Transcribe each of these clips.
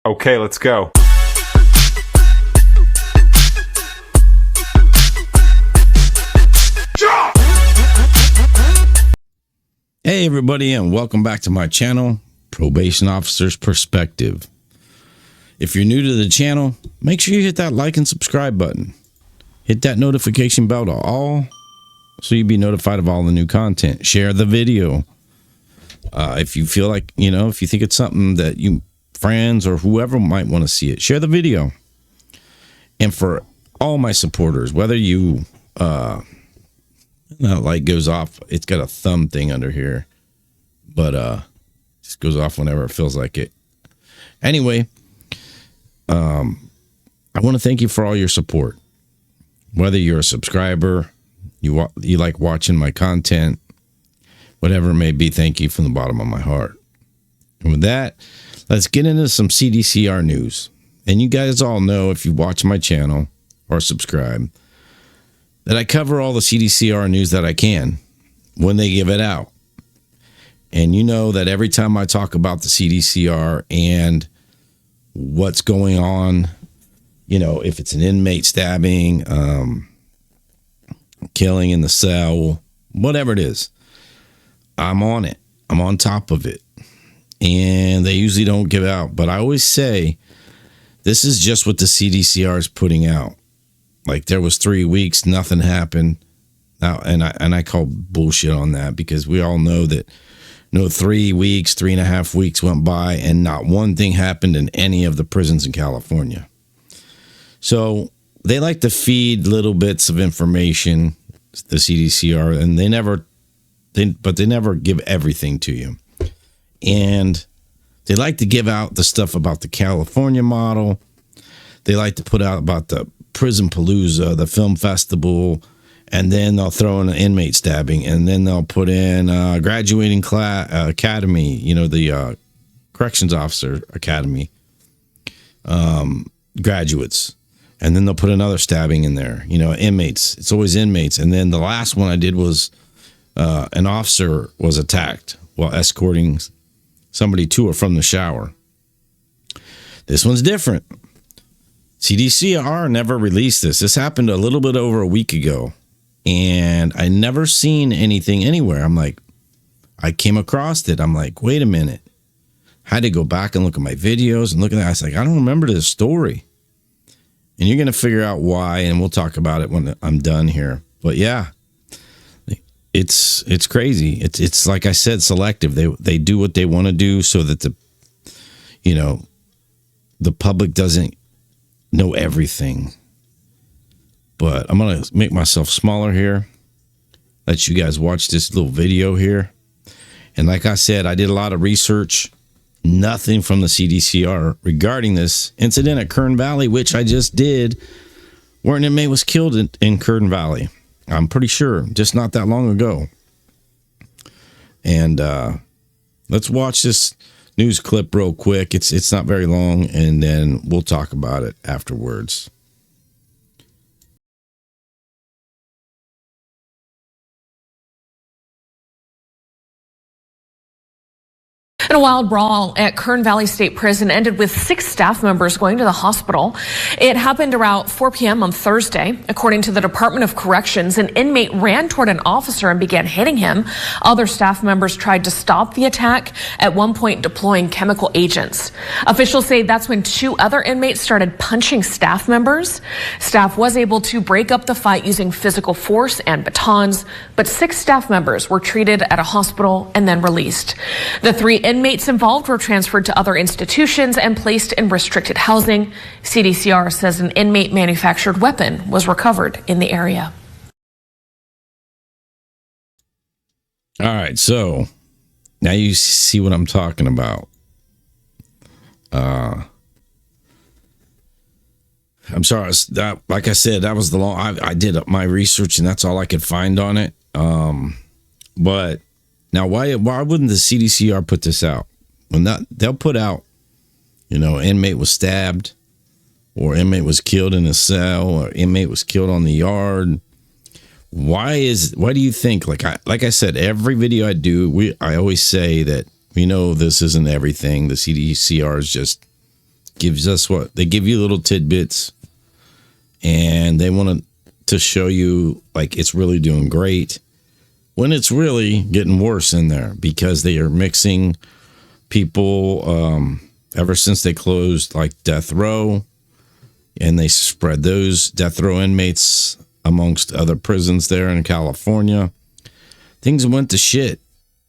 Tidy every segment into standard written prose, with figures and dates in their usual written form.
Okay, let's go. Hey everybody, and welcome back to my channel, Probation Officer's Perspective. If you're new to the channel, make sure you hit that like and subscribe button. Hit that notification bell to all so you'll be notified of all the new content. Share the video. If you feel like, if you think it's something that you friends or whoever might want to see it, share the video. And for all my supporters, whether you that light goes off, it's got a thumb thing under here, but just goes off whenever it feels like it. Anyway, I want to thank you for all your support. Whether you're a subscriber, you like watching my content, whatever it may be, thank you from the bottom of my heart. And with that, let's get into some CDCR news. And you guys all know, if you watch my channel or subscribe, that I cover all the CDCR news that I can when they give it out. And you know that every time I talk about the CDCR and what's going on, if it's an inmate stabbing, killing in the cell, whatever it is, I'm on it. I'm on top of it. And they usually don't give out. But I always say, this is just what the CDCR is putting out. Like, there was 3 weeks, nothing happened. Now, and I call bullshit on that, because we all know that 3 weeks, 3.5 weeks went by and not one thing happened in any of the prisons in California. So they like to feed little bits of information, the CDCR, and they never give everything to you. And they like to give out the stuff about the California model. They like to put out about the Prison Palooza, the film festival, and then they'll throw in an inmate stabbing, and then they'll put in graduating class academy, the corrections officer academy graduates, and then they'll put another stabbing in there. Inmates. It's always inmates. And then the last one I did was an officer was attacked while escorting somebody to or from the shower. This one's different. CDCR never released this. This happened a little bit over a week ago, and I never seen anything anywhere. I came across it. I'm like, wait a minute. I had to go back and look at my videos and look at that. I was like, I don't remember this story. And you're going to figure out why, and we'll talk about it when I'm done here. But yeah, it's crazy. It's like I said, selective. They do what they want to do so that the public doesn't know everything. But I'm going to make myself smaller here. Let you guys watch this little video here. And like I said, I did a lot of research. Nothing from the CDCR regarding this incident at Kern Valley, which I just did, where an inmate was killed in Kern Valley. I'm pretty sure, just not that long ago. And let's watch this news clip real quick. It's not very long, and then we'll talk about it afterwards. And a wild brawl at Kern Valley State Prison ended with 6 staff members going to the hospital. It happened around 4 p.m. on Thursday. According to the Department of Corrections, an inmate ran toward an officer and began hitting him. Other staff members tried to stop the attack, at one point deploying chemical agents. Officials say that's when 2 other inmates started punching staff members. Staff was able to break up the fight using physical force and batons, but 6 staff members were treated at a hospital and then released. The 3 inmates involved were transferred to other institutions and placed in restricted housing. CDCR says an inmate manufactured weapon was recovered in the area. All right, so now you see what I'm talking about. I'm sorry, like I said, that was the long. I did my research, and that's all I could find on it. But now, why wouldn't the CDCR put this out? Well, they'll put out, inmate was stabbed, or inmate was killed in a cell, or inmate was killed on the yard. Why do you think, like I said, every video I do, I always say that we know this isn't everything. The CDCR is just gives us what? They give you little tidbits, and they want to show you like it's really doing great when it's really getting worse in there, because they are mixing people ever since they closed like death row, and they spread those death row inmates amongst other prisons there in California. Things went to shit,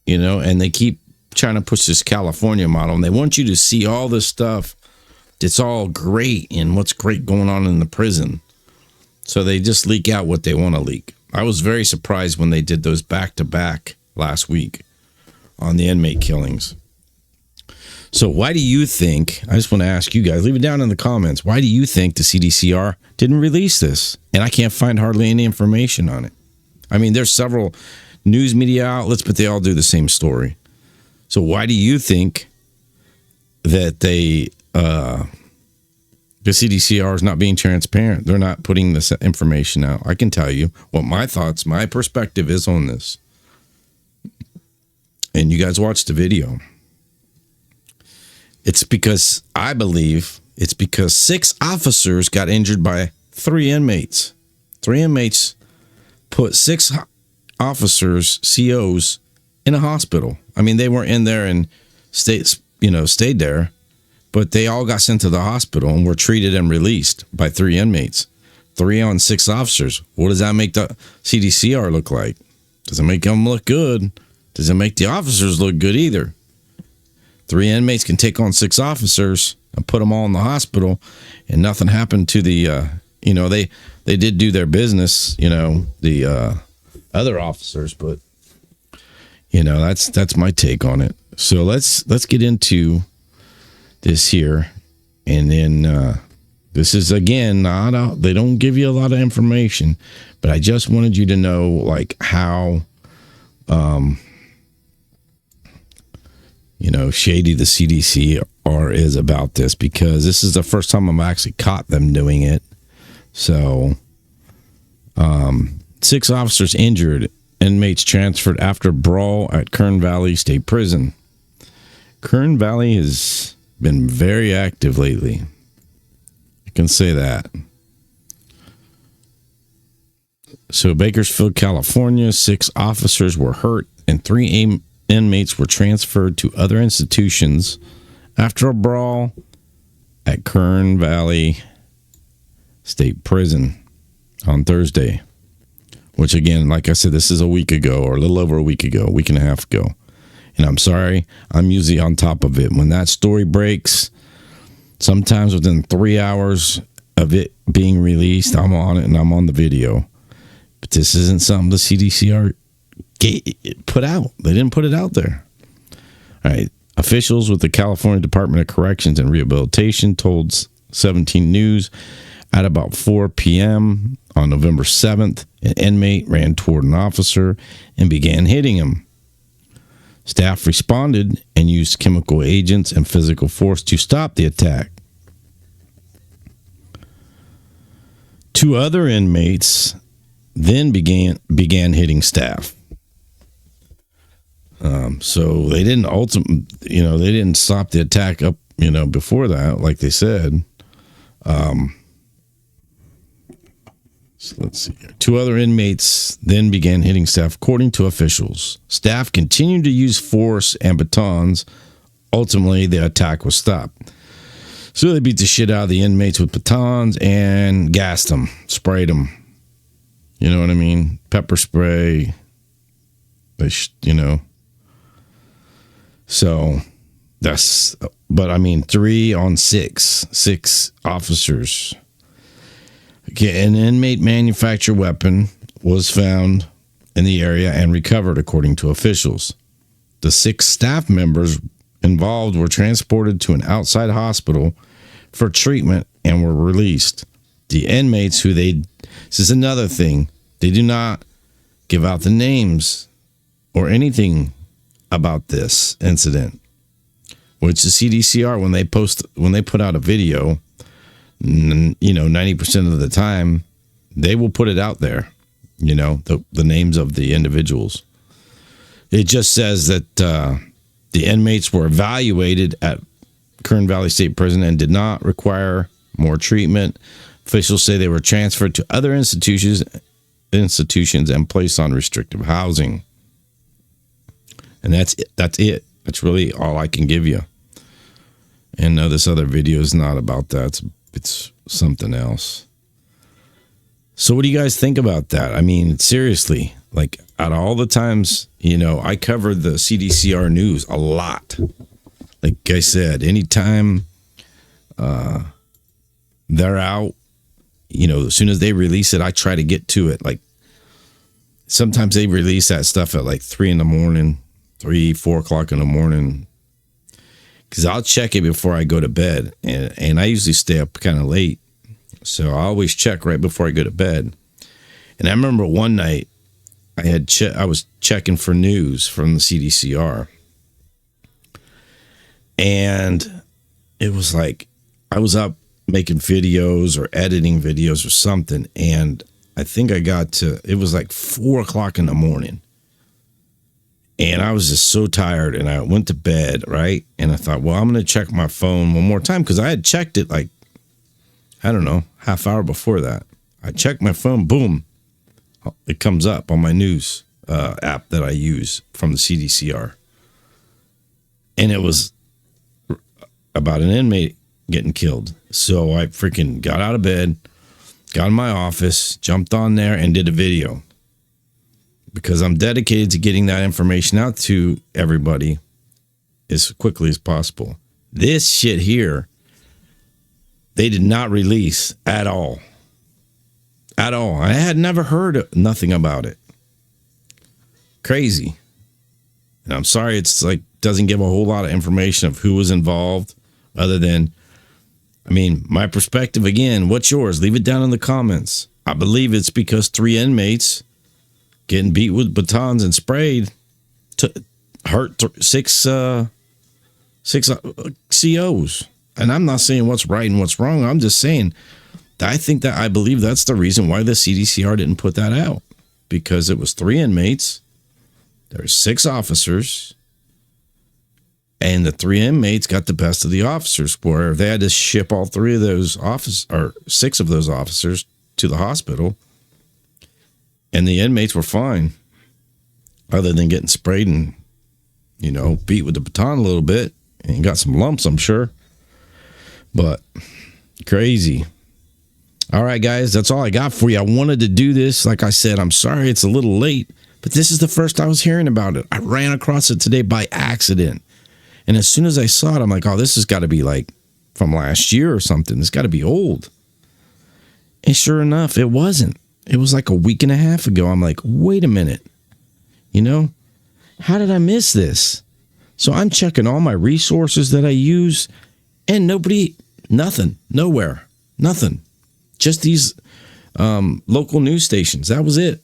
and they keep trying to push this California model, and they want you to see all this stuff. It's all great and what's great going on in the prison. So they just leak out what they want to leak. I was very surprised when they did those back-to-back last week on the inmate killings. So why do you think, I just want to ask you guys, leave it down in the comments, why do you think the CDCR didn't release this? And I can't find hardly any information on it. I mean, there's several news media outlets, but they all do the same story. So why do you think that the CDCR is not being transparent? They're not putting this information out. I can tell you what my thoughts, my perspective is on this. And you guys watched the video. It's because, I believe, it's because 6 officers got injured by 3 inmates. 3 inmates put 6 officers, COs, in a hospital. I mean, they weren't in there and stayed there, but they all got sent to the hospital and were treated and released by 3 inmates. 3 on 6 officers. What does that make the CDCR look like? Doesn't make them look good. Doesn't make the officers look good either. 3 inmates can take on 6 officers and put them all in the hospital, and nothing happened to the, they did do their business, the other officers, but that's my take on it. So let's get into this here, and then this is again not out. They don't give you a lot of information, but I just wanted you to know like how shady the CDCR is about this, because this is the first time I'm actually caught them doing it. So 6 officers injured, inmates transferred after brawl at Kern Valley State Prison. Kern Valley has been very active lately. I can say that. So Bakersfield, California, 6 officers were hurt and 3 inmates were transferred to other institutions after a brawl at Kern Valley State Prison on Thursday. Which, again, like I said, this is a week ago, or a little over a week ago, a week and a half ago. And I'm sorry, I'm usually on top of it. When that story breaks, sometimes within 3 hours of it being released, I'm on it and I'm on the video. But this isn't something the CDCR put out. They didn't put it out there. All right. Officials with the California Department of Corrections and Rehabilitation told 17 News at about 4 p.m. on November 7th, an inmate ran toward an officer and began hitting him. Staff responded and used chemical agents and physical force to stop the attack. 2 other inmates then began hitting staff. So they didn't they didn't stop the attack up, before that, like they said. So let's see here. 2 other inmates then began hitting staff, according to officials. Staff continued to use force and batons. Ultimately, the attack was stopped. So they beat the shit out of the inmates with batons and gassed them, sprayed them. You know what I mean? Pepper spray. So that's, but I mean, 3 on 6 officers. Okay, an inmate manufactured weapon was found in the area and recovered, according to officials. The 6 staff members involved were transported to an outside hospital for treatment and were released. The inmates this is another thing, they do not give out the names or anything about this incident, which the CDCR, when they put out a video, 90% of the time, they will put it out there, the names of the individuals. It just says that the inmates were evaluated at Kern Valley State Prison and did not require more treatment. Officials say they were transferred to other institutions and placed on restrictive housing. And that's it. That's really all I can give you. And no, this other video is not about that. It's something else. So what do you guys think about that? I mean, seriously, like out of all the times, I cover the CDCR news a lot. Like I said, anytime they're out, as soon as they release it, I try to get to it. Like sometimes they release that stuff at like 3 a.m, 4 o'clock in the morning. Because I'll check it before I go to bed. And I usually stay up kind of late. So I always check right before I go to bed. And I remember one night I was checking for news from the CDCR. And it was like I was up making videos or editing videos or something. And I think it was like 4 o'clock in the morning. And I was just so tired and I went to bed, right? And I thought, well, I'm going to check my phone one more time because I had checked it like, I don't know, half hour before that. I checked my phone, boom, it comes up on my news app that I use from the CDCR. And it was about an inmate getting killed. So I freaking got out of bed, got in my office, jumped on there and did a video. Because I'm dedicated to getting that information out to everybody as quickly as possible. This shit here, they did not release at all. At all. I had never heard nothing about it. Crazy. And I'm sorry, it's like doesn't give a whole lot of information of who was involved other than, my perspective again. What's yours? Leave it down in the comments. I believe it's because 3 inmates getting beat with batons and sprayed hurt 6 COs. And I'm not saying what's right and what's wrong. I'm just saying I believe that's the reason why the CDCR didn't put that out. Because it was 3 inmates. There's 6 officers. And the 3 inmates got the best of the officers, where they had to ship all 3 of those officers, or 6 of those officers, to the hospital. And the inmates were fine, other than getting sprayed and, beat with the baton a little bit and got some lumps, I'm sure. But crazy. All right, guys, that's all I got for you. I wanted to do this. Like I said, I'm sorry it's a little late, but this is the first I was hearing about it. I ran across it today by accident. And as soon as I saw it, I'm like, oh, this has got to be like from last year or something. It's got to be old. And sure enough, it wasn't. It was like a week and a half ago. I'm like, wait a minute. How did I miss this? So I'm checking all my resources that I use and nothing, nowhere, nothing. Just these local news stations. That was it.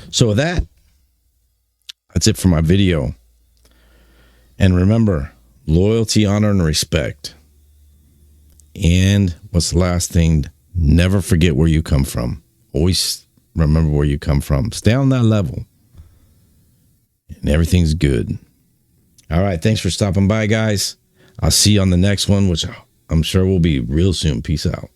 So that's it for my video. And remember, loyalty, honor, and respect. And what's the last thing? Never forget where you come from. Always remember where you come from. Stay on that level. And everything's good. All right. Thanks for stopping by, guys. I'll see you on the next one, which I'm sure will be real soon. Peace out.